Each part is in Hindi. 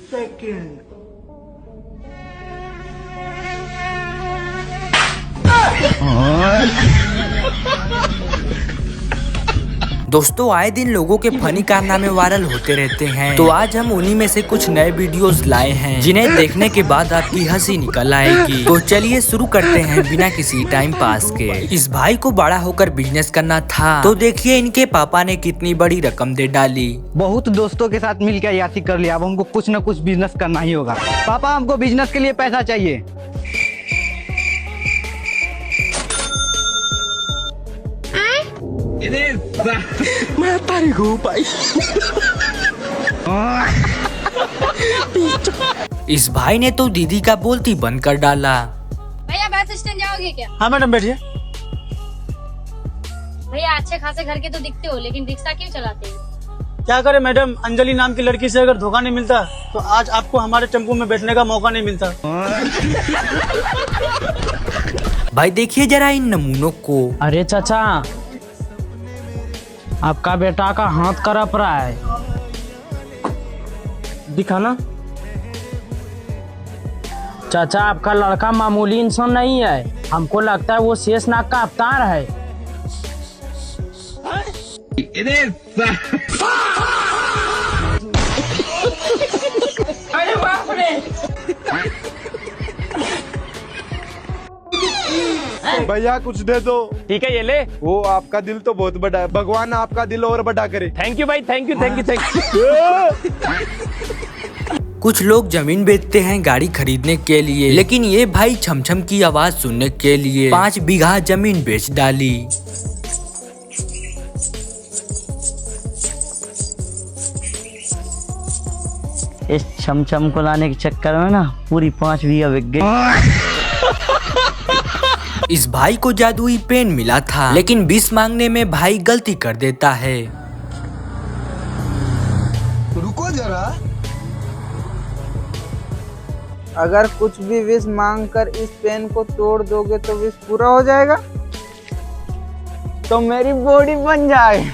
सेकंड। दोस्तों आए दिन लोगों के फनी कारनामे वायरल होते रहते हैं, तो आज हम उन्हीं में से कुछ नए वीडियोस लाए हैं जिन्हें देखने के बाद आपकी हंसी निकल आएगी। तो चलिए शुरू करते हैं बिना किसी टाइम पास के। इस भाई को बड़ा होकर बिजनेस करना था, तो देखिए इनके पापा ने कितनी बड़ी रकम दे डाली। बहुत दोस्तों के साथ मिलकर यासी कर लिया, अब हमको कुछ न कुछ बिजनेस करना ही होगा। पापा हमको बिजनेस के लिए पैसा चाहिए। मैं तारीख हूँ भाई। इस भाई ने तो दीदी का बोलती बंद कर डाला। भैया बस स्टैंड जाओगे क्या? हाँ मैडम बैठिए। भैया अच्छे खासे घर के तो दिखते हो, लेकिन रिक्शा क्यों चलाते हो? क्या करे मैडम, अंजलि नाम की लड़की से अगर धोखा नहीं मिलता तो आज आपको हमारे टेम्पो में बैठने का मौका नहीं मिलता। भाई देखिए जरा इन नमूनों को। अरे चाचा, आपका बेटा का हाथ करप रहा है, दिखाना। चाचा आपका लड़का मामूली इंसान नहीं है, हमको लगता है वो शेषनाग का अवतार है। अरे बाप रे। भैया कुछ दे दो। ठीक है ये ले। वो आपका दिल तो बहुत बड़ा है, भगवान आपका दिल और बड़ा करे। थैंक यू भाई, thank you thank you thank you. कुछ लोग जमीन बेचते हैं गाड़ी खरीदने के लिए, लेकिन ये भाई छमछम की आवाज सुनने के लिए 5 बीघा जमीन बेच डाली। इस छमछम को लाने के चक्कर में ना पूरी 5 बीघा बिक गई। इस भाई को जादुई पेन मिला था, लेकिन 20 मांगने में भाई गलती कर देता है। रुको जरा, अगर कुछ भी विश मांगकर इस पेन को तोड़ दोगे तो विश पूरा हो जाएगा, तो मेरी बॉडी बन जाए।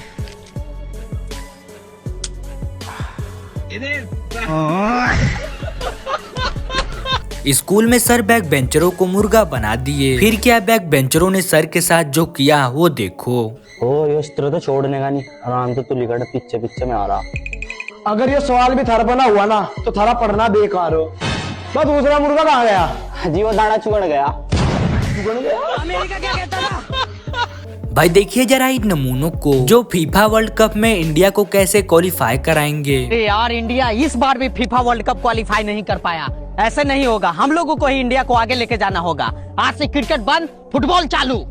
स्कूल में सर बैक बेंचरों को मुर्गा बना दिए। फिर क्या बैक बेंचरों ने सर के साथ जो किया वो देखो। ओ ये इस तरह तो छोड़ने का नहीं, आराम से तू लिखा पीछे पीछे में आ रहा। अगर ये सवाल भी थारा बना हुआ ना तो थारा पढ़ना बेकार हो। तो दूसरा मुर्गा कहाँ गया? जी वो दाना चुगड़ गया। अमेरिका क्या कहता था? भाई देखिए जरा इन नमूनों को, जो फीफा वर्ल्ड कप में इंडिया को कैसे क्वालिफाई कराएंगे। यार इंडिया इस बार भी फीफा वर्ल्ड कप क्वालिफाई नहीं कर पाया। ऐसे नहीं होगा, हम लोगों को ही इंडिया को आगे लेके जाना होगा। आज से क्रिकेट बंद, फुटबॉल चालू।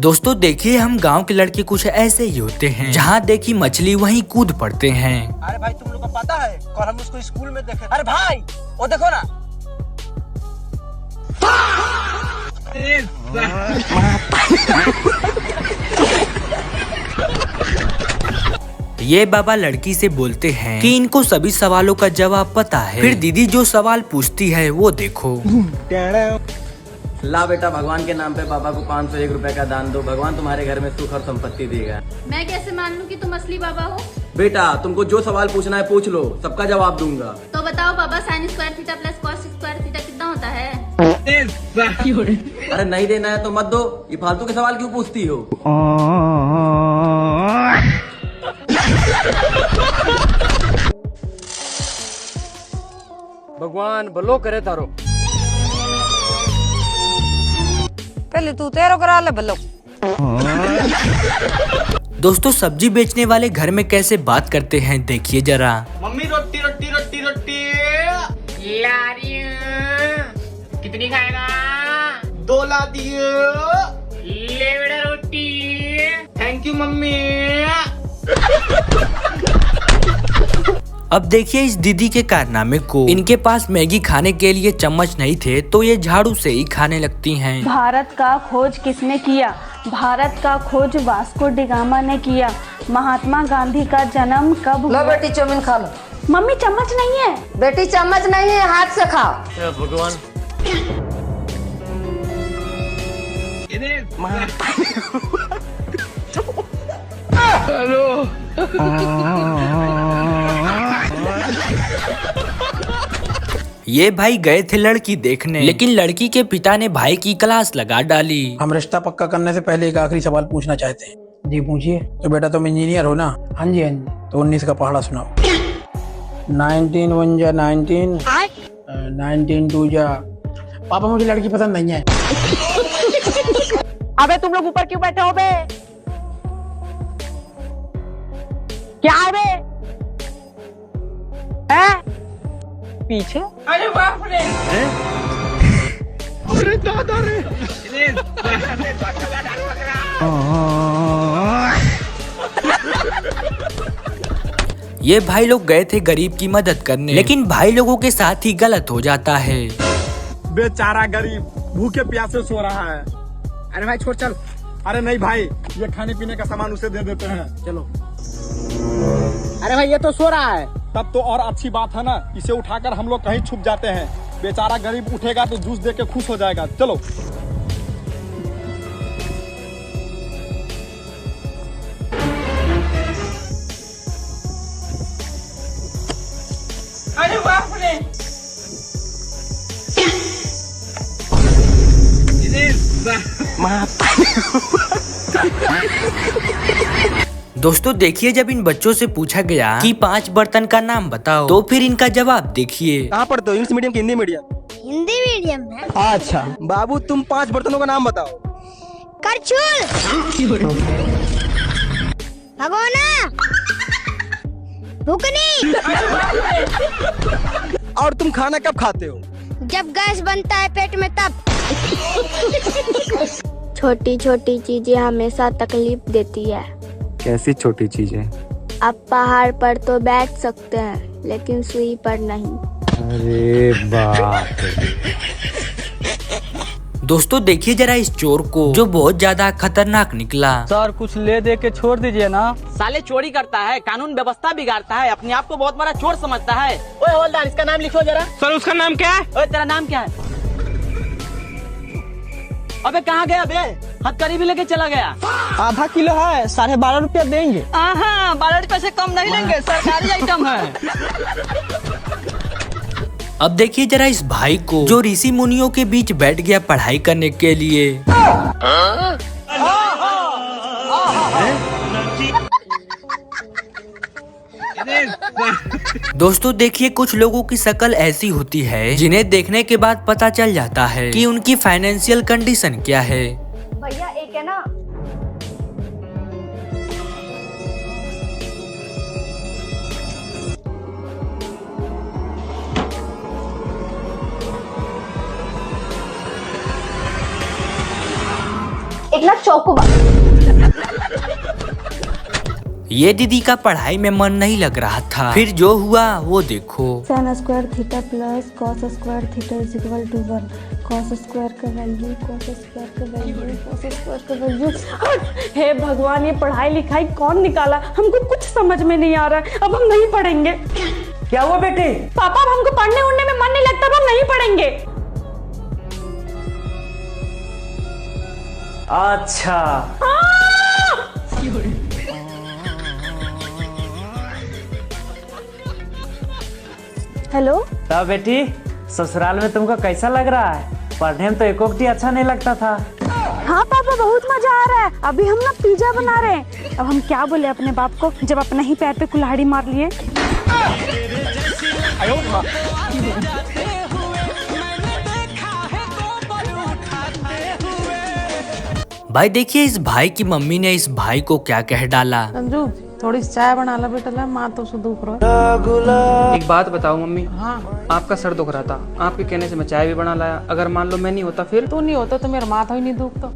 दोस्तों देखिए हम गांव के लड़के कुछ ऐसे ही होते हैं, जहाँ देखी मछली वहीं कूद पड़ते हैं। अरे भाई तुम लोग को पता है, और हम उसको स्कूल में देखे। अरे भाई वो देखो ना। ये बाबा लड़की से बोलते हैं कि इनको सभी सवालों का जवाब पता है। फिर दीदी जो सवाल पूछती है वो देखो। ला बेटा, भगवान के नाम पे पापा को 501 रुपए का दान दो। भगवान तुम्हारे घर में सुख और संपत्ति देगा। मैं कैसे मान लूं कि तुम असली बाबा हो? बेटा तुमको जो सवाल पूछना है पूछ लो, सबका जवाब दूंगा। तो बताओ बाबा, sine square theta plus cos square theta कितना होता है? अरे नहीं देना है तो मत दो, ये फालतू के सवाल क्यों पूछती हो? भगवान भलो करे तारो। पहले तू तेरो करा ले भलो। दोस्तों सब्जी बेचने वाले घर में कैसे बात करते हैं देखिए जरा। मम्मी रोटी रोटी रोटी रोटी ला रही हूं। कितनी खाएगा? 2 ला दिए। ले बेटा रोटी। Thank you mummy. अब देखिए इस दीदी के कारनामे को। इनके पास मैगी खाने के लिए चम्मच नहीं थे, तो ये झाड़ू से ही खाने लगती हैं। भारत का खोज किसने किया? भारत का खोज वास्को डिगामा ने किया। महात्मा गांधी का जन्म कब हुआ? लो बेटी चाउमीन खा लो। मम्मी चम्मच नहीं है। बेटी चम्मच नहीं है, हाथ से खाओ। भगवान ये भाई गए थे लड़की देखने, लेकिन लड़की के पिता ने भाई की क्लास लगा डाली। हम रिश्ता पक्का करने से पहले एक आखिरी सवाल पूछना चाहते हैं। जी पूछिए। तो बेटा तुम इंजीनियर हो ना? हाँ जी हाँ जी। तो 19 का पहाड़ा सुनाओ। 19 1 जा 19, 19 2 जा। पापा मुझे लड़की पसंद नहीं है। अबे तुम लोग ऊपर क्यों बैठे हो बे? क्या है बे? पीछे? अरे बाप रे! अरे दादा रे! ये भाई लोग गए थे गरीब की मदद करने, लेकिन भाई लोगों के साथ ही गलत हो जाता है। बेचारा गरीब भूखे प्यासे सो रहा है। अरे भाई छोड़ चल। अरे नहीं भाई, ये खाने पीने का सामान उसे दे देते हैं, चलो। अरे भाई ये तो सो रहा है। तब तो और अच्छी बात है ना, इसे उठाकर हम लोग कहीं छुप जाते हैं। बेचारा गरीब उठेगा तो जूस दे के खुश हो जाएगा, चलो। अरे बाप रे! दोस्तों देखिए, जब इन बच्चों से पूछा गया कि 5 बर्तन का नाम बताओ, तो फिर इनका जवाब देखिए। कहाँ पढ़ते हो, इंग्लिश मीडियम की हिंदी मीडियम? हिंदी मीडियम में। अच्छा बाबू, तुम 5 बर्तनों का नाम बताओ। करछुल, भगोना, भुकनी। और तुम खाना कब खाते हो? जब गैस बनता है पेट में तब। छोटी छोटी चीजें हमेशा तकलीफ देती है। कैसी छोटी चीजें? आप पहाड़ पर तो बैठ सकते हैं, लेकिन सुई पर नहीं। अरे बाप रे। दोस्तों देखिए जरा इस चोर को, जो बहुत ज्यादा खतरनाक निकला। सर कुछ ले दे के छोड़ दीजिए ना। साले चोरी करता है, कानून व्यवस्था बिगाड़ता है, अपने आप को बहुत बड़ा चोर समझता है। ओए हवलदार, इसका नाम लिखो जरा। सर उसका नाम क्या है? ओए तेरा नाम क्या है? अबे कहाँ गया बे? हथकड़ी भी लेके चला गया। आधा किलो है, 12.5 रुपया देंगे। 12 रुपए से कम नहीं लेंगे, सरकारी आइटम है। अब देखिए जरा इस भाई को, जो ऋषि मुनियों के बीच बैठ गया पढ़ाई करने के लिए। दोस्तों देखिए, कुछ लोगों की शक्ल ऐसी होती है जिन्हें देखने के बाद पता चल जाता है कि उनकी फाइनेंशियल कंडीशन क्या है। भैया एक है ना, एक ना चौकोबार। ये दीदी का पढ़ाई में मन नहीं लग रहा था, फिर जो हुआ वो देखो। sin square theta plus cos square theta is equal to 1। cos square का वैल्यू, cos स्क्वायर का वैल्यू, cos स्क्वायर का वैल्यू। हे भगवान, ये पढ़ाई लिखाई कौन निकाला? हमको कुछ समझ में नहीं आ रहा है। अब हम नहीं पढ़ेंगे। क्या हुआ बेटे? पापा, अब हमको पढ़ने उड़ने में मन नहीं लगता, अब हम नहीं पढ़ेंगे। अच्छा हेलो तब बेटी, ससुराल में तुमको कैसा लग रहा है? पढ़ने में तो एकोकटी अच्छा नहीं लगता था। हाँ पापा, बहुत मजा आ रहा है। अभी हम ना पिज्जा बना रहे हैं। अब हम क्या बोले अपने बाप को, जब अपने ही पैर पे कुल्हाड़ी मार लिए। भाई देखिए इस भाई की मम्मी ने इस भाई को क्या कह डाला। संजू, थोड़ी चाय बना ला बेटा, ला माँ तो दुख रहा। एक बात बताओ मम्मी। हाँ। आपका सर दुख रहा था, आपके कहने से मैं चाय भी बना लाया। अगर मान लो मैं नहीं होता फिर? तू नहीं होता तो मेरा माथा ही नहीं दुखता।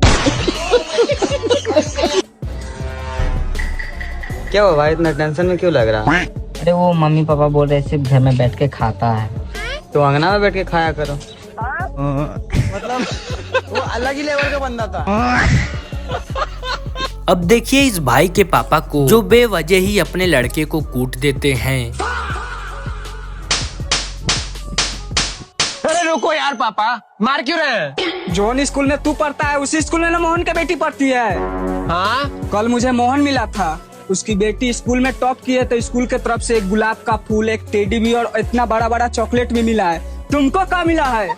क्या हुआ भाई, इतना टेंशन में क्यों लग रहा है? अरे वो मम्मी पापा बोल रहे सिर्फ घर में बैठ के खाता है। तो अंगना में बैठ के खाया करो। मतलब वो अलग ही लेवल का बंदा था। अब देखिए इस भाई के पापा को, जो बेवजह ही अपने लड़के को कूट देते हैं। अरे रुको यार पापा, मार क्यों रहे हैं? जोन स्कूल में तू पढ़ता है उसी स्कूल में ना मोहन की बेटी पढ़ती है। हाँ, कल मुझे मोहन मिला था, उसकी बेटी स्कूल में टॉप की है तो स्कूल की तरफ से एक गुलाब का फूल, एक टेडी बियर और इतना बड़ा बड़ा चॉकलेट भी मिला है। तुमको क्या मिला है?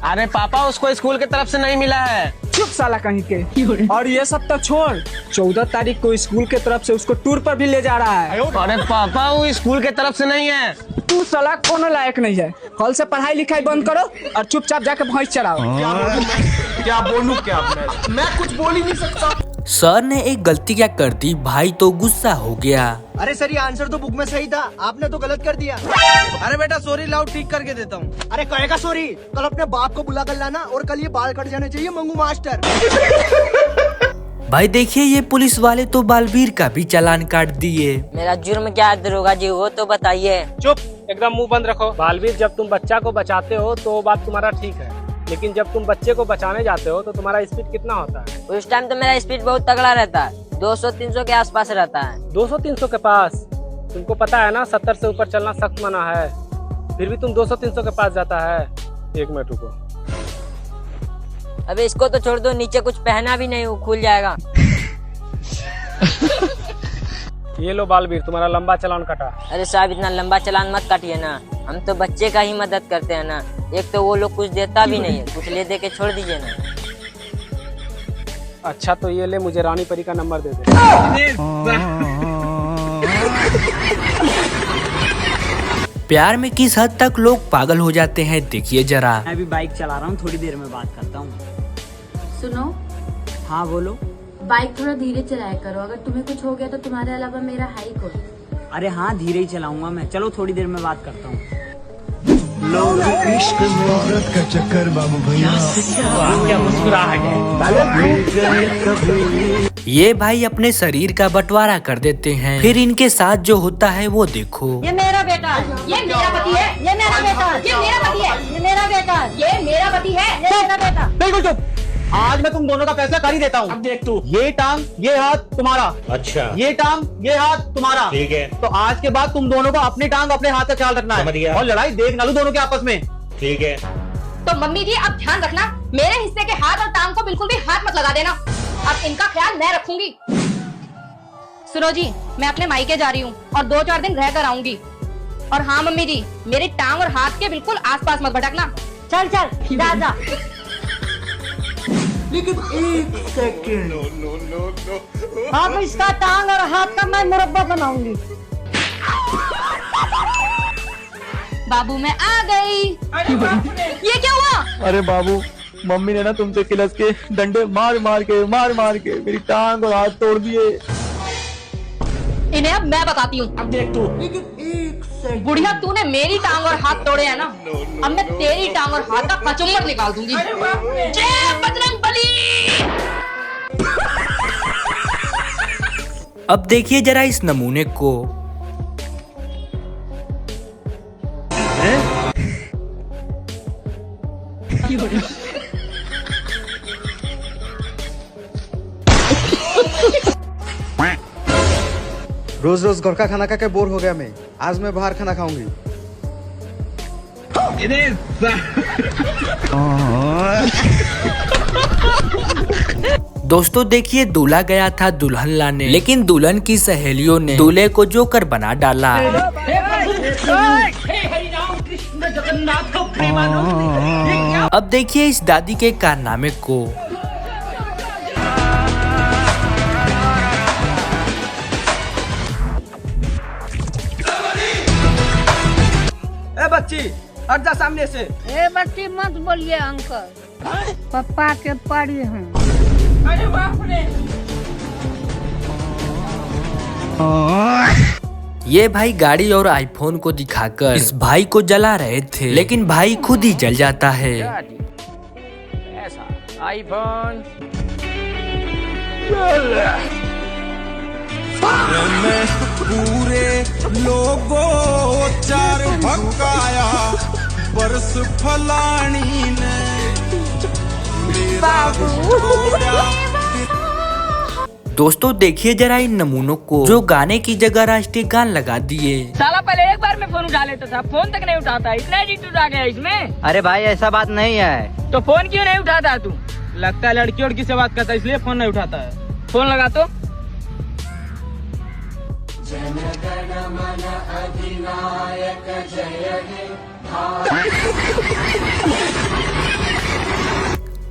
अरे पापा उसको स्कूल की तरफ से नहीं मिला है। चुप साला कहीं के। और ये सब तो छोड़, 14 तारीख को स्कूल की तरफ से उसको टूर पर भी ले जा रहा है। अरे पापा वो स्कूल की तरफ से नहीं है। तू साला कोनो लायक नहीं है। कल से पढ़ाई लिखाई बंद करो और चुपचाप जाके भैंस चराओ। क्या बोलूं क्या मैं कुछ बोल ही नहीं सकता। सर ने एक गलती क्या कर दी, भाई तो गुस्सा हो गया। अरे सर ये आंसर तो बुक में सही था, आपने तो गलत कर दिया। अरे बेटा सॉरी लाओ, ठीक करके देता हूँ। अरे कहेगा सॉरी, कल अपने बाप को बुला कर लाना और कल ये बाल कट जाने चाहिए मंगू मास्टर। भाई देखिए ये पुलिस वाले तो बालवीर का भी चालान काट दिए। मेरा जुर्म क्या है दरोगा जी, वो तो बताइए। चुप, एकदम मुंह बंद रखो। बालवीर, जब तुम बच्चा को बचाते हो तो वो बात तुम्हारा ठीक है, लेकिन जब तुम बच्चे को बचाने जाते हो तो तुम्हारा स्पीड कितना होता है? उस टाइम तो मेरा स्पीड बहुत तगड़ा रहता है, 200-300 के आसपास रहता है। 200-300 के पास? तुमको पता है ना 70 से ऊपर चलना सख्त मना है, फिर भी तुम 200-300 के पास जाता है। 1 मिनट रुको। अबे इसको तो छोड़ दो, नीचे कुछ पहना भी नहीं, वो खुल जाएगा। ये लो बालवीर, तुम्हारा लंबा चालान कटा। अरे साहब इतना लंबा चालान मत काटिए ना, हम तो बच्चे का ही मदद करते हैं ना। एक तो वो लोग कुछ देता भी नहीं है, कुछ ले दे के छोड़ दीजिए ना। अच्छा तो ये ले, मुझे रानी परी का नंबर दे दे। प्यार में किस हद तक लोग पागल हो जाते हैं देखिए जरा। मैं भी बाइक चला रहा हूँ, थोड़ी देर में बात करता हूँ। सुनो। हाँ बोलो। बाइक थोड़ा धीरे चलाया करो, अगर तुम्हें कुछ हो गया तो तुम्हारे अलावा मेरा है ही कोई। अरे हाँ धीरे ही चलाऊंगा मैं, चलो थोड़ी देर में बात करता हूँ। लोग इश्क में औरत का चक्कर बाबू भैया, क्या मुस्कुराहट है। ये भाई अपने शरीर का बंटवारा कर देते हैं, फिर इनके साथ जो होता है वो देखो। ये मेरा बेटा, ये मेरा पति है, ये मेरा बेटा, ये मेरा पति है, ये मेरा बेटा, ये मेरा पति है, ये मेरा बेटा। बिल्कुल चुप, आज मैं तुम दोनों का फैसला कर ही देता हूँ। अब देख तू, ये टांग ये हाथ तुम्हारा, अच्छा ये टांग ये हाथ तुम्हारा, ठीक है। तो आज के बाद तुम दोनों को अपनी टांग अपने हाथ का ख्याल रखना है और लड़ाई देख ना लो दोनों के आपस में, ठीक है। तो मम्मी जी अब ध्यान रखना, मेरे हिस्से के हाथ और टांग को बिल्कुल भी हाथ मत लगा देना, अब इनका ख्याल मैं रखूंगी। सुनो जी, मैं अपने मायके जा रही हूँ और 2-4 दिन रह कर आऊंगी। और हाँ मम्मी जी, मेरी टांग और हाथ के बिल्कुल आसपास मत भटकना। चल चल जा जा। लेकिन 1 सेकंड, अब इसका टांग और हाथ का मैं मुरब्बा बनाऊंगी। बाबू मैं आ गई। ये क्या हुआ? अरे बाबू, मम्मी ने ना तुमसे किलस के डंडे मार मार के मेरी टांग और हाथ तोड़ दिए। इन्हें अब मैं बताती हूँ। अब देख तू। लेकिन 1 सेकंड, बुढ़िया तूने मेरी टांग और हाथ तोड़े हैं ना, अब मैं तेरी टांग और हाथ का कचुम्बर निकाल दूंगी। जय बजरंग बली। अब देखिए जरा इस नमूने को। रोज रोज घर का खाना खा के बोर हो गया मैं, आज मैं बाहर खाना खाऊंगी। दोस्तों देखिए दूल्हा गया था दुल्हन लाने, लेकिन दुल्हन की सहेलियों ने दूल्हे को जोकर बना डाला। अब देखिए इस दादी के कारनामे को। ए बच्ची हट जा सामने से। ए बच्ची मत बोलिए अंकल, पापा के पड़ी हैं। अरे बाप रे। ये भाई गाड़ी और आईफोन को दिखाकर इस भाई को जला रहे थे, लेकिन भाई खुद ही जल जाता है। ऐसा आईफोन पूरे लोगों चार भकाया बरस फलानी ने दोस्तों देखिए जरा इन नमूनों को, जो गाने की जगह राष्ट्रीय गान लगा दिए। साला पहले एक बार में फोन उठा लेता था, फोन तक नहीं उठाता, इतना एटीट्यूड आ गया इसमें। अरे भाई ऐसा बात नहीं है। तो फोन क्यों नहीं उठाता तू? लगता है लड़की उड़की से बात करता है इसलिए फोन नहीं उठाता है। फोन लगा तो।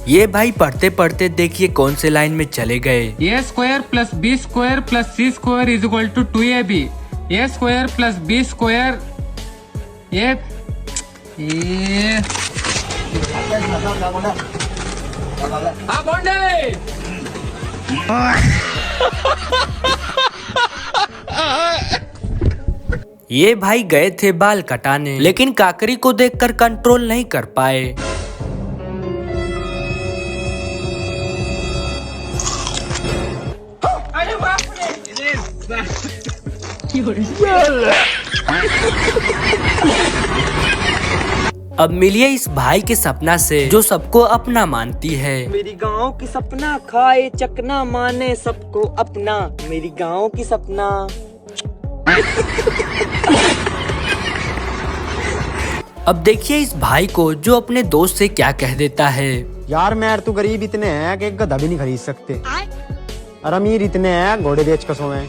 ये भाई पढ़ते पढ़ते देखिए कौन से लाइन में चले गए। A square plus b square plus c square is equal to 2ab। A square plus b square ये भाई गए थे बाल कटाने, लेकिन काकरी को देखकर कंट्रोल नहीं कर पाए। अब मिलिए इस भाई के सपना से जो सबको अपना मानती है। मेरी गाँव की सपना खाए चकना माने सबको अपना। मेरी गाँव की सपना। अब देखिए इस भाई को जो अपने दोस्त से क्या कह देता है। यार मैं तो गरीब इतने हैं कि एक गधा भी नहीं खरीद सकते, और अमीर इतने हैं घोड़े बेच कर सोए।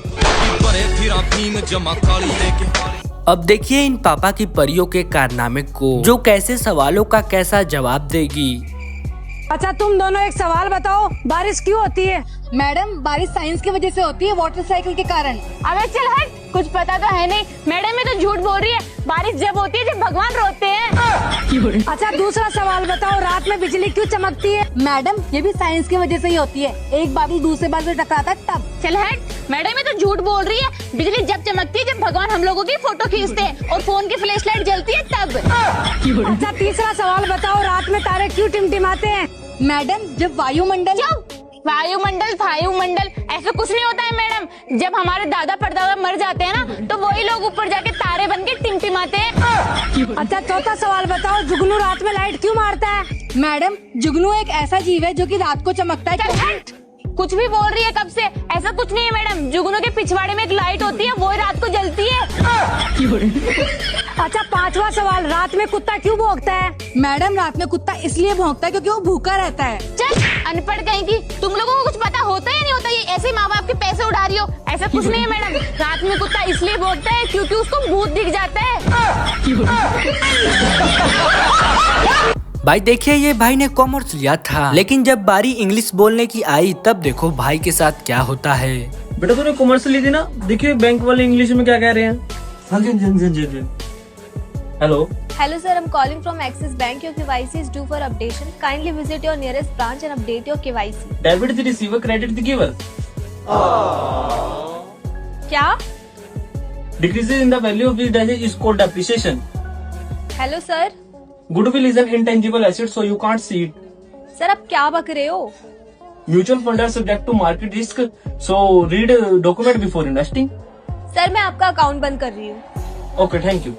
अब देखिए इन पापा की परियों के कारनामे को, जो कैसे सवालों का कैसा जवाब देगी। अच्छा तुम दोनों एक सवाल बताओ, बारिश क्यों होती है? मैडम बारिश साइंस की वजह से होती है, वाटर साइकिल के कारण। अबे चल हट, कुछ पता तो है नहीं। मैडम ये तो झूठ बोल रही है। बारिश जब होती है जब भगवान रोते हैं। अच्छा दूसरा सवाल बताओ, रात में बिजली क्यों चमकती है? मैडम ये भी साइंस की वजह से ही होती है, एक बादल दूसरे बादल से टकराता है तब। चल हट, मैडम ये तो झूठ बोल रही है। बिजली जब चमकती है जब भगवान हम लोगों की फोटो खींचते हैं और फोन की फ्लैश लाइट जलती है तब। अच्छा तीसरा सवाल बताओ, रात में तारे क्यों टिमटिमाते हैं? मैडम जब वायुमंडल ऐसा कुछ नहीं होता है मैडम। जब हमारे दादा परदादा मर जाते हैं ना तो वही लोग ऊपर जाके तारे बन के टिमटिमाते हैं। अच्छा चौथा सवाल बताओ, जुगनू रात में लाइट क्यों मारता है? मैडम जुगनू एक ऐसा जीव है जो कि रात को चमकता है। कुछ भी बोल रही है कब से, ऐसा कुछ नहीं है मैडम। जुगनू के पिछवाड़े में एक लाइट होती है, वो रात को जलती है। अच्छा पांचवा सवाल, रात में कुत्ता क्यों भौंकता है? मैडम रात में कुत्ता इसलिए भौंकता है क्योंकि वो भूखा रहता है। चल अनपढ़ कहीं की, तुम लोगों को कुछ पता होता है नहीं होता, ये ऐसे माँ बाप के पैसे उड़ा रही हो। ऐसा कुछ नहीं है मैडम, रात में कुत्ता इसलिए भौंकता है क्योंकि उसको भूत दिख जाता है। भाई देखिए ये भाई ने कॉमर्स लिया था, लेकिन जब बारी इंग्लिश बोलने की आई तब देखो भाई के साथ क्या होता है। बेटा तूने कॉमर्स ली थी ना, देखिए बैंक वाले इंग्लिश में क्या कह रहे हैं। हाँ जी। Hello Hello sir, I'm calling from Axis Bank. Your KYC is due for updation. Kindly visit your nearest branch and update your KYC. Debit the receiver, credit the giver. क्या? Decreases in the value of this asset is called depreciation. Hello sir. Goodwill is an intangible asset, so you can't see it. Sir आप क्या बक रहे हो? Mutual funds are subject to market risk, so read document before investing. Sir मैं आपका अकाउंट बंद कर रही हूँ। Okay, thank you.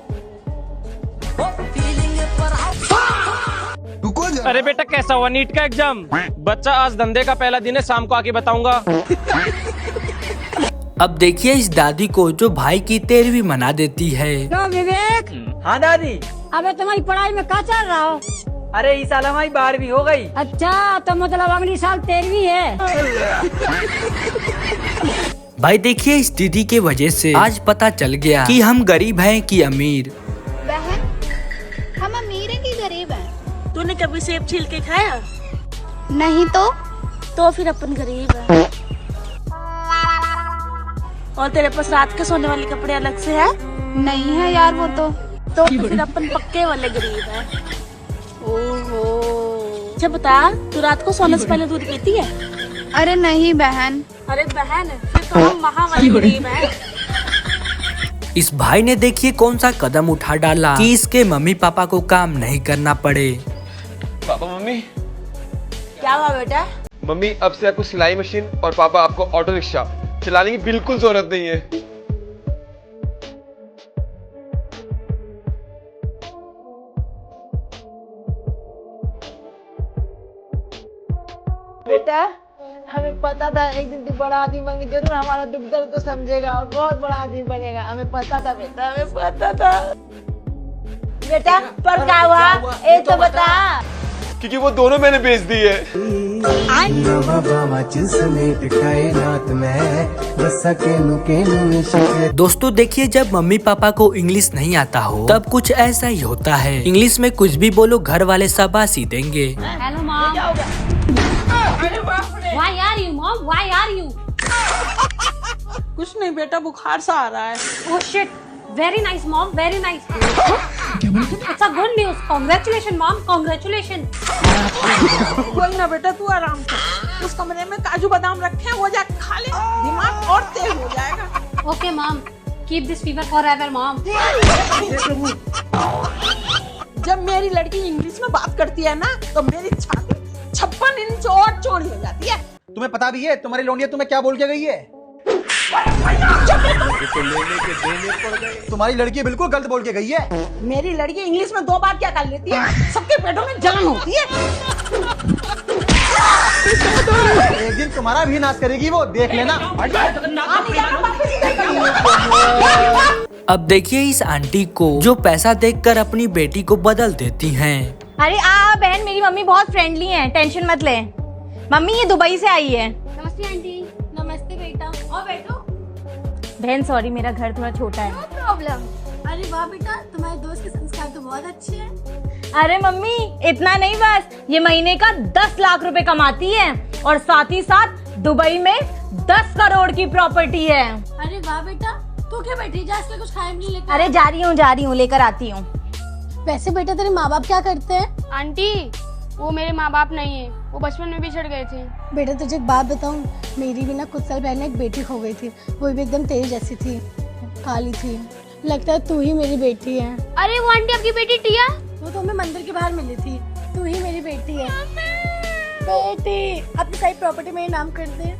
अरे बेटा कैसा हुआ नीट का एग्जाम? बच्चा आज धंधे का पहला दिन है, शाम को आके बताऊंगा। अब देखिए इस दादी को जो भाई की 13वीं मना देती है। विवेक। हाँ दादी। अबे तुम्हारी पढ़ाई में क्या चल रहा हो? अरे इस साल हमारी 12वीं हो गई। अच्छा तो मतलब अगली साल 13वीं है। भाई देखिए इस दीदी के वजह से आज पता चल गया कि हम गरीब हैं कि अमीर। बहन हम अमीर हैं कि गरीब हैं? तूने कभी सेब छील के खाया? नहीं तो फिर अपन गरीब है। और तेरे पास रात के सोने वाले कपड़े अलग से है? नहीं है यार वो तो फिर अपन पक्के वाले गरीब है। ओहो। अच्छा बता, तू रात को सोने से पहले दूध पीती है? अरे नहीं बहन। अरे बहन फिर तो हम वहाँ वाले गरीब हैं। इस भाई ने देखिए कौन सा कदम उठा डाला कि इसके मम्मी पापा को काम नहीं करना पड़े। Papa mummy. क्या हुआ बेटा? मम्मी अब से आपको सिलाई मशीन और पापा आपको ऑटो रिक्शा चलाने की बिल्कुल जरूरत नहीं है। बेटा हमें पता था एक दिन तू बड़ा आदमी बन के जरूर हमारा दुख दर्द तो समझेगा और बहुत बड़ा आदमी बनेगा। हमें पता था बेटा, हमें पता था। बेटा पर क्या हुआ ये तो बता। क्योंकि वो दोनों मैंने बेच दी है। दोस्तों देखिए, जब मम्मी पापा को इंग्लिश नहीं आता हो तब कुछ ऐसा ही होता है। इंग्लिश में कुछ भी बोलो घर वाले शाबाशी देंगे। Hello mom. Why are you mom? Why are you? कुछ नहीं बेटा, बुखार सा आ रहा है। Oh shit. Very nice mom. Very nice. It's a good news. Congratulations mom. Congratulations. कोई ना बेटा, तू आराम कर। उस कमरे में काजू बादाम रखे हैं, वो जाके खा ले, दिमाग और तेज हो जाएगा। Okay mom. Keep this fever forever mom. जब मेरी लड़की इंग्लिश में बात करती है ना तो मेरी छाती 56 इंच और चौड़ी हो जाती है। तुम्हें पता भी है तुम्हारी लोनिया तुम्हें क्या बोल के गई है? तुम्हारी लड़की बिल्कुल गलत बोल के गई है। मेरी लड़की इंग्लिश में 2 बार क्या कर लेती है, सबके पेटों में जलन होती है। एक दिन तुम्हारा भी नाश करेगी वो, देख लेना। अब देखिए इस आंटी को जो पैसा देखकर अपनी बेटी को बदल देती हैं। अरे बहन, मेरी मम्मी बहुत फ्रेंडली है, टेंशन मत ले। मम्मी ये दुबई से आई है। नमस्ते आंटी। नमस्ते बेटा। और बैठो। बहन सॉरी, मेरा घर थोड़ा छोटा है। No problem. अरे वाह बेटा, तुम्हारे दोस्त के संस्कार तो बहुत अच्छे हैं। अरे मम्मी इतना नहीं, बस ये महीने का 10 लाख रुपए कमाती है और साथ ही साथ दुबई में 10 करोड़ की प्रॉपर्टी है। अरे वाह बेटा, तू क्या बैठी जा, इसलिए कुछ खाए नहीं लेकर। अरे जा रही हूँ, लेकर आती हूँ। वैसे बेटा तेरे माँ बाप क्या करते हैं? आंटी वो मेरे माँ बाप नहीं है, वो बचपन में बिछड़ गए थे। बेटा तुझे एक बात बताऊं, मेरी भी ना कुछ साल पहले एक बेटी खो गई थी। वो भी एकदम तेरी जैसी थी, काली थी। लगता है तू ही मेरी बेटी है। अरे वो आंटी आपकी बेटी टिया, वो तो हमें मंदिर के बाहर मिली थी। तू ही मेरी बेटी है। बेटी अपनी सारी प्रॉपर्टी मेरे नाम कर दे।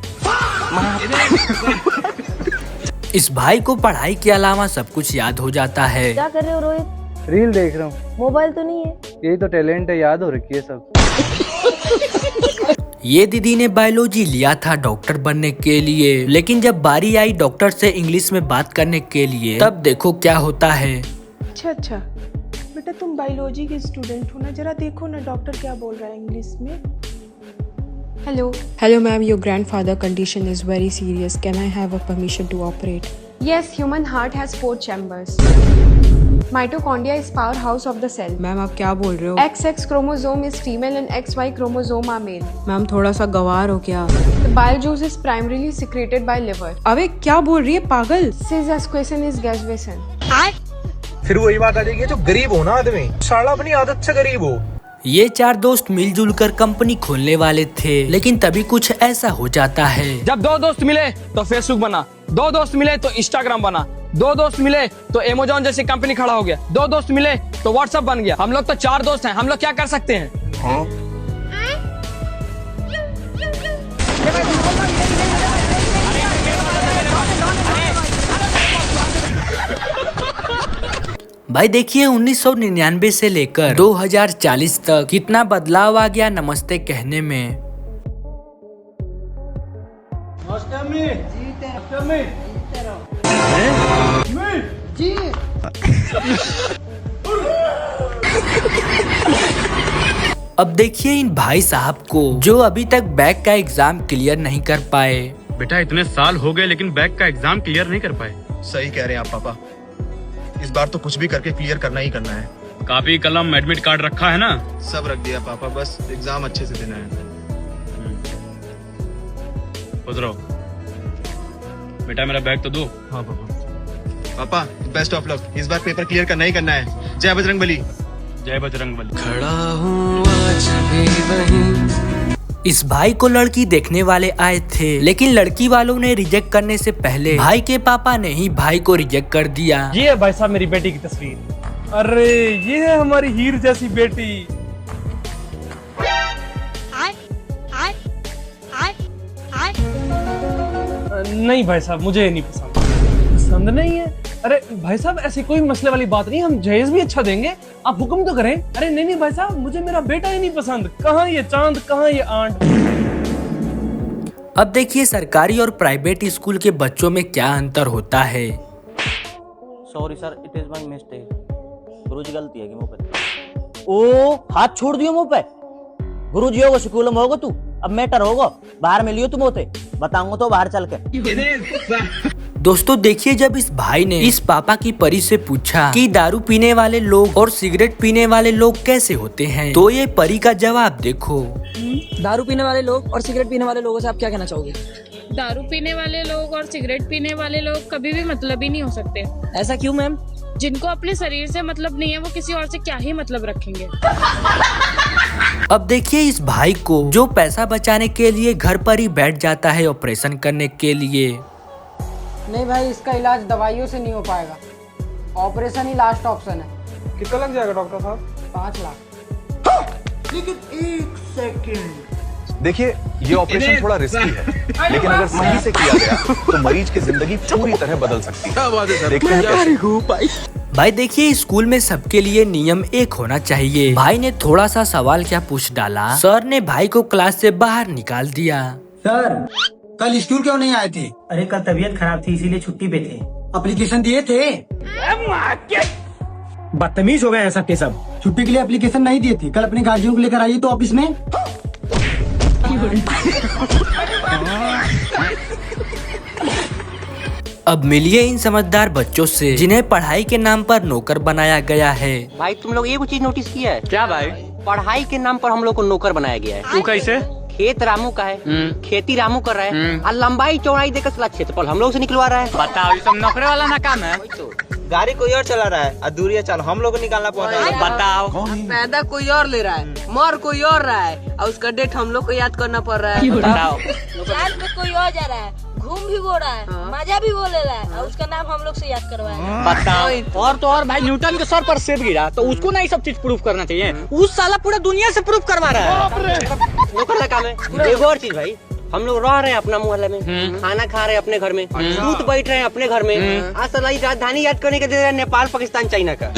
इस भाई को पढ़ाई के अलावा सब कुछ याद हो जाता है। क्या कर रहे हो रोहित? रील देख रहा हूँ। मोबाइल तो नहीं है? यही तो टैलेंट है, याद हो रखी है सब। ये दीदी ने बायोलॉजी लिया था डॉक्टर बनने के लिए, लेकिन जब बारी आई डॉक्टर से इंग्लिश में बात करने के लिए तब देखो क्या होता है। अच्छा बेटा तुम बायोलॉजी के स्टूडेंट हो ना, जरा देखो ना डॉक्टर क्या बोल रहा है इंग्लिश में। Hello ma'am, your grandfather condition is very serious. Can I have a permission to operate? Yes, human heart has 4 chambers. Mitochondria is powerhouse of the cell. Ma'am आप क्या बोल रहे हो? XX chromosome is female and XY chromosome are male. Ma'am थोड़ा सा गवार हो क्या? The bile juice is primarily secreted by liver. अबे क्या बोल रही है पागल? Cis asquesin is Gavesson. फिर वही बात आ जाएगी, जो गरीब हो ना आदमी, साला अपनी आदत से गरीब हो। ये 4 दोस्त मिलजुल कर कंपनी खोलने वाले थे, लेकिन तभी कुछ ऐसा हो जाता है। जब 2 दोस्त मिले तो फेसबुक बना, 2 दोस्त मिले तो इंस्टाग्राम बना, 2 दोस्त मिले तो अमेज़न जैसी कंपनी खड़ा हो गया, 2 दोस्त मिले तो व्हाट्सएप बन गया। हम लोग तो 4 दोस्त हैं, हम लोग क्या कर सकते हैं? हाँ? भाई देखिए 1999 से लेकर 2040 तक कितना बदलाव आ गया नमस्ते कहने में। अब देखिए इन भाई साहब को जो अभी तक बैक का एग्जाम क्लियर नहीं कर पाए। बेटा इतने साल हो गए लेकिन बैक का एग्जाम क्लियर नहीं कर पाए। सही कह रहे हैं आप पापा, इस बार तो कुछ भी करके क्लियर करना ही करना है। कॉपी कलम एडमिट कार्ड रखा है ना? सब रख दिया पापा, बस एग्जाम अच्छे से देना है। उधरो बेटा मेरा बैग तो दो। हाँ पापा बेस्ट ऑफ लक, इस बार पेपर क्लियर करना ही करना है। जय बजरंगबली। जय बजरंगबली। खड़ा हूँ आज भी वहीं। इस भाई को लड़की देखने वाले आए थे, लेकिन लड़की वालों ने रिजेक्ट करने से पहले भाई के पापा ने ही भाई को रिजेक्ट कर दिया। ये है भाई साहब मेरी बेटी की तस्वीर। अरे ये है हमारी हीर जैसी बेटी। नहीं भाई साहब मुझे ये नहीं पसंद नहीं है। अरे भाई साहब ऐसी कोई मसले वाली बात नहीं, हम जहेज भी अच्छा देंगे, आप हुक्म तो करें। अरे नहीं भाई साहब मुझे मेरा बेटा ही नहीं पसंद। कहाँ ये चांद, कहाँ ये आंट। अब देखिए सरकारी और प्राइवेट स्कूल के बच्चों में क्या अंतर होता है। Sorry sir, it is my mistake. गुरुजी गलती है कि मुंह पे ओ हाथ छोड़ दियो मुंह पे। गुरुजी होगा स्कूल में होगा तू, अब मैटर होगा बाहर मिलियो तुम होते बताऊंगा तो बाहर चल के। दोस्तों देखिए जब इस भाई ने इस पापा की परी से पूछा कि दारू पीने वाले लोग और सिगरेट पीने वाले लोग कैसे होते हैं, तो ये परी का जवाब देखो। दारू पीने वाले लोग और सिगरेट पीने वाले लोगों से आप क्या कहना चाहोगे? दारू पीने वाले लोग और सिगरेट पीने वाले लोग कभी भी मतलब ही नहीं हो सकते। ऐसा क्यों मैम? जिनको अपने शरीर से मतलब नहीं है वो किसी और से क्या ही मतलब रखेंगे। अब देखिए इस भाई को जो पैसा बचाने के लिए घर पर ही बैठ जाता है ऑपरेशन करने के लिए। नहीं भाई, इसका इलाज दवाइयों से नहीं हो पाएगा, ऑपरेशन ही लास्ट ऑप्शन है। कितना लग जाएगा डॉक्टर साहब? 5 लाख। लेकिन 1 सेकंड। देखिए ये ऑपरेशन थोड़ा रिस्की है, लेकिन अगर सही से किया गया तो मरीज की जिंदगी पूरी तरह बदल सकती है। देखते हैं क्या। भाई देखिए स्कूल में सबके लिए नियम एक होना चाहिए। भाई ने थोड़ा सा सवाल क्या पूछ डाला, सर ने भाई को क्लास से बाहर निकाल दिया। सर कल स्कूल क्यों नहीं आए थे? अरे कल तबीयत खराब थी इसीलिए छुट्टी पे थे। एप्लीकेशन दिए थे? बदतमीज हो गए हैं सब के सब। छुट्टी के लिए एप्लीकेशन नहीं दिए थे, कल अपने गार्जियन को लेकर आइए तो ऑफिस में। अब मिलिए इन समझदार बच्चों से जिन्हें पढ़ाई के नाम पर नौकर बनाया गया है। भाई तुम लोग एक चीज नोटिस किया है क्या भाई? पढ़ाई के नाम पर हम लोग को नौकर बनाया गया है। तू कैसे? खेत रामू का है, खेती रामू कर रहा है और लंबाई चौड़ाई देकर साला क्षेत्रफल हम लोग से निकलवा रहा है। बताओ, ये सब नौकरी वाला ना काम है। गाड़ी कोई और चला रहा है और दूरिया चल हम लोग को निकालना पड़ रहा है। बताओ, पैदा कोई और ले रहा है, मर कोई और रहा है और उसका डेट हम लोग को याद करना पड़ रहा है। बताओ, चार्ज पे कोई और जा रहा है, घूम भी वो रहा है, मजा भी वो ले रहा है और उसका नाम हम लोग से याद करवाया। बताओ। और तो और भाई न्यूटन के सर पर सेब गिरा तो उसको नहीं सब चीज प्रूफ करना चाहिए, उस साला पूरा दुनिया से प्रूफ करवा रहा है। नौकर का काम है। एक और चीज भाई, हम लोग रह रहे हैं अपना मोहल्ले में, खाना खा रहे हैं अपने घर में, दूध बैठ रहे हैं अपने घर में। आज साला राजधानी याद करने के दे रहे हैं नेपाल, पाकिस्तान, चाइना का।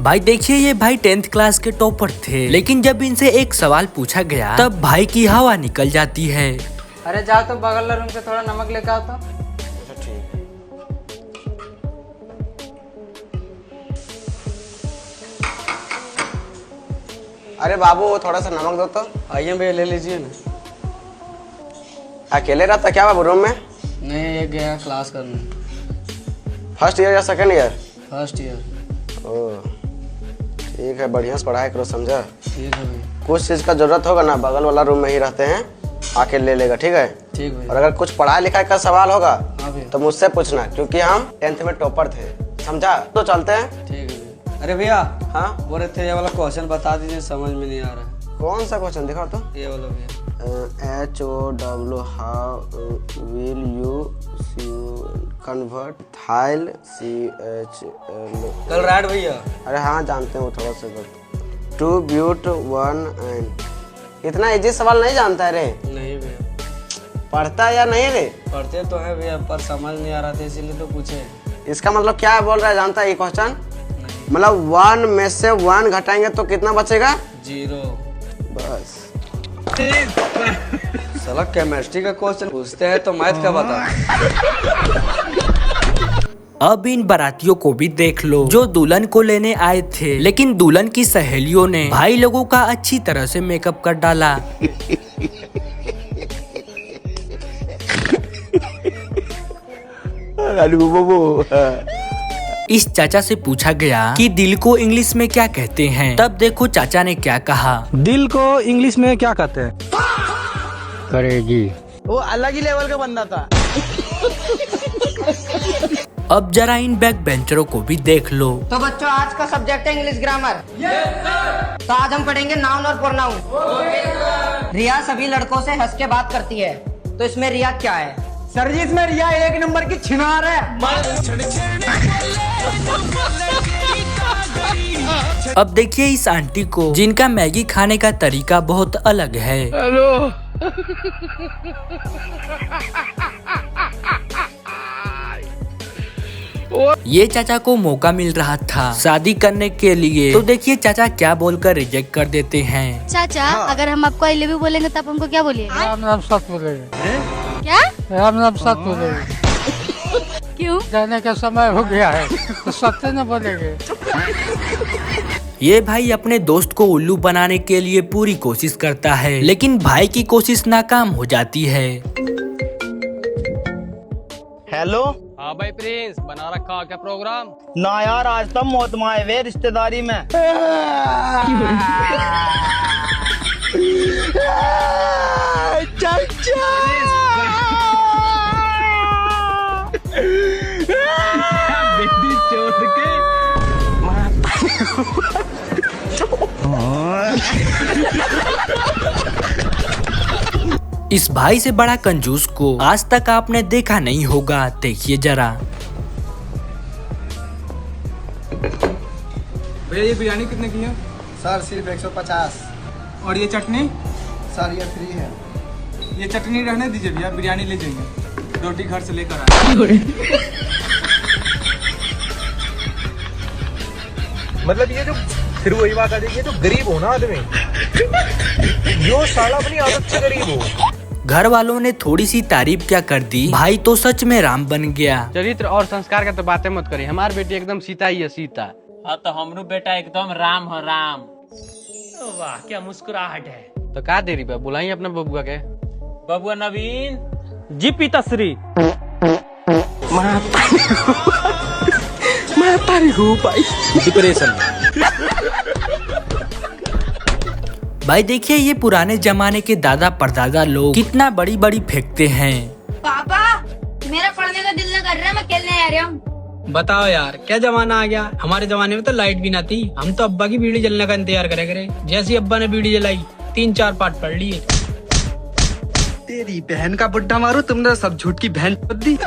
भाई देखिए ये भाई 10th क्लास के टॉपर थे, लेकिन जब इनसे एक सवाल पूछा गया तब भाई की हवा निकल जाती है। अरे जाओ तो बगल रूम से थोड़ा नमक लेकर आओ तो। अरे बाबू थोड़ा सा नमक दो तो। आइए भैया ले लीजिए ना। अकेले रहता क्या बाबू रूम में? नहीं, ये गया क्लास करने। फर्स्ट ईयर या second year? First year. Oh ठीक है, बढ़िया से पढ़ाई करो, समझा? ठीक है भैया। कुछ चीज का जरूरत होगा ना, बगल वाला रूम में ही रहते हैं, आके ले लेगा, ठीक है? ठीक है। और अगर कुछ पढ़ाई लिखाई का सवाल होगा हाँ तो मुझसे पूछना, क्योंकि हम 10th में टॉपर थे, समझा? तो चलते हैं। ठीक है। अरे भैया, हाँ बोल रहे थे ये वाला क्वेश्चन बता दीजिए, समझ में नहीं आ रहा है। कौन सा क्वेश्चन दिखाओ तो? ये वाला भैया। HOW how will you convert थाइल CHL? कल राइट भैया। अरे हाँ जानते हैं वो थोड़ा सा गलत। टू ब्यूट वन एंड। इतना इजी सवाल नहीं जानता है रे? नहीं भैया। पढ़ता है या नहीं रे? पढ़ते तो है भैया पर समझ नहीं आ रहा था इसीलिए तो पूछे। इसका मतलब क्या बोल रहा है जानता है ये क्वेश्चन? मतलब 1 में से 1 घटाएंगे तो कितना बचेगा? 0। बस। साला केमिस्ट्री का क्वेश्चन पूछते हैं तो मैथ का बता। अब इन बारातियों को भी देख लो जो दुल्हन को लेने आए थे, लेकिन दुल्हन की सहेलियों ने भाई लोगों का अच्छी तरह से मेकअप कर डाला। इस चाचा से पूछा गया कि दिल को इंग्लिश में क्या कहते हैं, तब देखो चाचा ने क्या कहा। दिल को इंग्लिश में क्या कहते हैं? करेगी। वो अलग ही लेवल का बंदा था। अब जरा इन बैक बेंचरों को भी देख लो। तो बच्चों आज का सब्जेक्ट है इंग्लिश ग्रामर। तो आज हम पढ़ेंगे नाउन और प्रोनाउन। रिया सभी लड़कों से हंस के बात करती है, तो इसमें रिया क्या है? सर जी इसमें रिया 1 नंबर की छिनार है। अब देखिए इस आंटी को जिनका मैगी खाने का तरीका बहुत अलग है। हेलो। ये चाचा को मौका मिल रहा था शादी करने के लिए, तो देखिए चाचा क्या बोलकर रिजेक्ट कर देते हैं। चाचा अगर हम आपको आई लव यू बोलेंगे तो आप हमको क्या बोलिएगा? राम नाम सच बोलेंगे। क्या? राम नाम सच बोलेंगे। क्यों? जाने का समय हो गया है तो सत्य न बोलेंगे। ये भाई अपने दोस्त को उल्लू बनाने के लिए पूरी कोशिश करता है, लेकिन भाई की कोशिश नाकाम हो जाती है। हेलो। हाँ भाई प्रिंस, बना रखा क्या प्रोग्राम? ना यार, आज तो मौत माए वे रिश्तेदारी में। बेटी चोट के इस भाई से बड़ा कंजूस को आज तक आपने देखा नहीं होगा, देखिए जरा। भैया ये बिरयानी कितने की है? सर सिर्फ 150। और ये चटनी? सर ये फ्री है। ये चटनी रहने दीजिए भैया, बिरयानी ले जाइए, रोटी घर से लेकर आए। मतलब ये जो फिर वही बात आ जाएगी, ये जो गरीब हो ना आदमी, यो साला अपनी आदत से गरीब हो। घर वालों ने थोड़ी सी तारीफ क्या कर दी, भाई तो सच में राम बन गया। चरित्र और संस्कार का तो बातें मत करिए, हमारी बेटी एकदम सीता ही है, सीता। हाँ तो हमरू बेटा एकदम राम हो राम। वाह क्या मुस्कुराहट है। तो क्या देरी बा, बुलाई अपना बबुआ के। बबुआ नवीन जी पिताश्री। डिप्रेशन। भाई देखिए ये पुराने जमाने के दादा परदादा लोग कितना बड़ी बड़ी फेंकते हैं। पापा मेरा पढ़ने का दिल न कर रहा है, मैं खेलने आ रहा हूँ। बताओ यार क्या जमाना आ गया। हमारे जमाने में तो लाइट भी ना थी, हम तो अब्बा की बीड़ी जलने का इंतजार करे। जैसी अब्बा ने बीड़ी जलाई 3-4 पाठ पढ़ लिए। तेरी बहन का बुड्ढा मारू, तुमने सब झूठ की बहन दी।